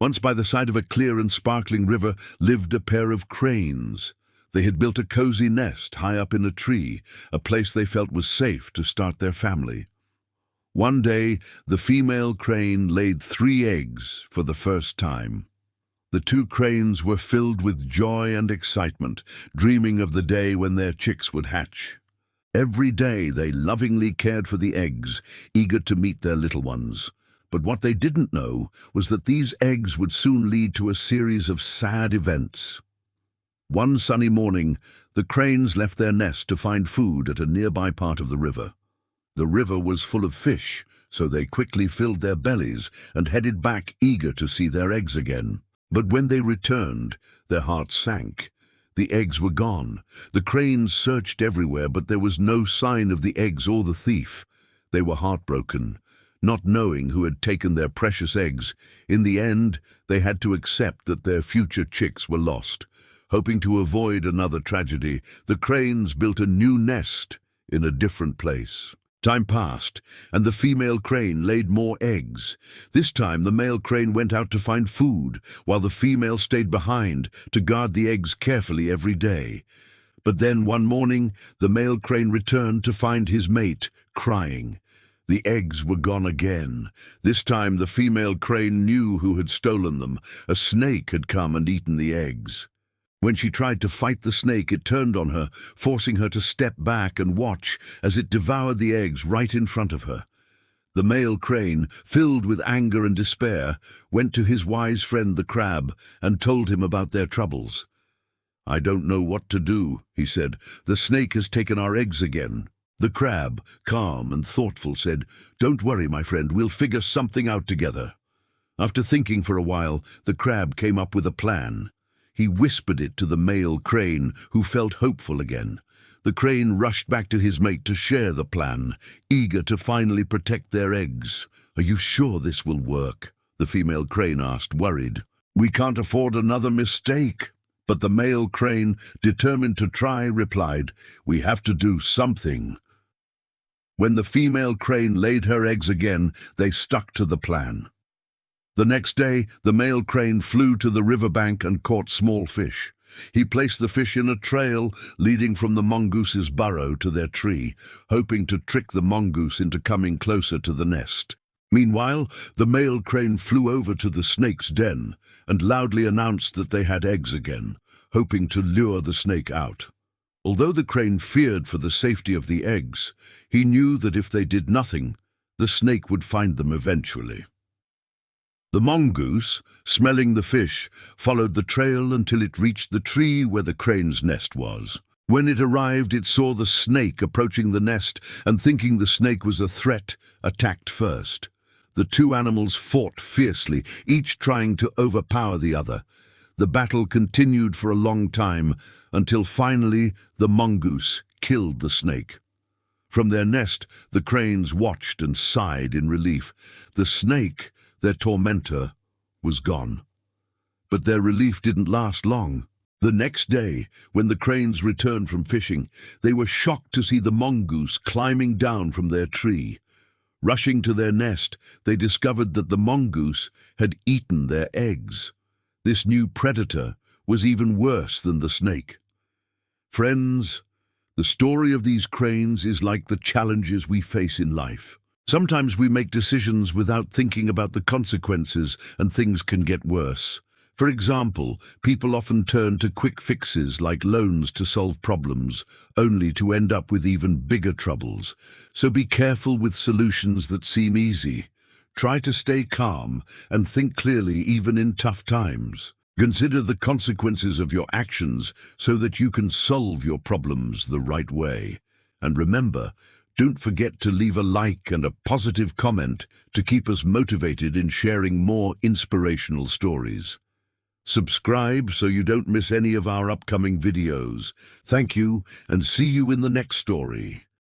Once by the side of a clear and sparkling river lived a pair of cranes. They had built a cozy nest high up in a tree, a place they felt was safe to start their family. One day, the female crane laid 3 eggs for the first time. The 2 cranes were filled with joy and excitement, dreaming of the day when their chicks would hatch. Every day they lovingly cared for the eggs, eager to meet their little ones. But what they didn't know was that these eggs would soon lead to a series of sad events. One sunny morning, the cranes left their nest to find food at a nearby part of the river. The river was full of fish, so they quickly filled their bellies and headed back, eager to see their eggs again. But when they returned, their hearts sank. The eggs were gone. The cranes searched everywhere, but there was no sign of the eggs or the thief. They were heartbroken, not knowing who had taken their precious eggs. In the end, they had to accept that their future chicks were lost. Hoping to avoid another tragedy, the cranes built a new nest in a different place. Time passed, and the female crane laid more eggs. This time, the male crane went out to find food, while the female stayed behind to guard the eggs carefully every day. But then, one morning, the male crane returned to find his mate crying. The eggs were gone again. This time, the female crane knew who had stolen them. A snake had come and eaten the eggs. When she tried to fight the snake, it turned on her, forcing her to step back and watch as it devoured the eggs right in front of her. The male crane, filled with anger and despair, went to his wise friend the crab and told him about their troubles. "I don't know what to do," he said. "The snake has taken our eggs again." The crab, calm and thoughtful, said, "Don't worry, my friend, we'll figure something out together." After thinking for a while, the crab came up with a plan. He whispered it to the male crane, who felt hopeful again. The crane rushed back to his mate to share the plan, eager to finally protect their eggs. "Are you sure this will work?" the female crane asked, worried. "We can't afford another mistake." But the male crane, determined to try, replied, "We have to do something." When the female crane laid her eggs again, they stuck to the plan. The next day, the male crane flew to the riverbank and caught small fish. He placed the fish in a trail leading from the mongoose's burrow to their tree, hoping to trick the mongoose into coming closer to the nest. Meanwhile, the male crane flew over to the snake's den and loudly announced that they had eggs again, hoping to lure the snake out. Although the crane feared for the safety of the eggs, he knew that if they did nothing, the snake would find them eventually. The mongoose, smelling the fish, followed the trail until it reached the tree where the crane's nest was. When it arrived, it saw the snake approaching the nest and, thinking the snake was a threat, attacked first. The 2 animals fought fiercely, each trying to overpower the other. The battle continued for a long time until finally the mongoose killed the snake. From their nest, the cranes watched and sighed in relief. The snake, their tormentor, was gone. But their relief didn't last long. The next day, when the cranes returned from fishing, they were shocked to see the mongoose climbing down from their tree. Rushing to their nest, they discovered that the mongoose had eaten their eggs. This new predator was even worse than the snake. Friends, the story of these cranes is like the challenges we face in life. Sometimes we make decisions without thinking about the consequences, and things can get worse. For example, people often turn to quick fixes like loans to solve problems, only to end up with even bigger troubles. So be careful with solutions that seem easy. Try to stay calm and think clearly even in tough times. Consider the consequences of your actions so that you can solve your problems the right way. And remember, don't forget to leave a like and a positive comment to keep us motivated in sharing more inspirational stories. Subscribe so you don't miss any of our upcoming videos. Thank you, and see you in the next story.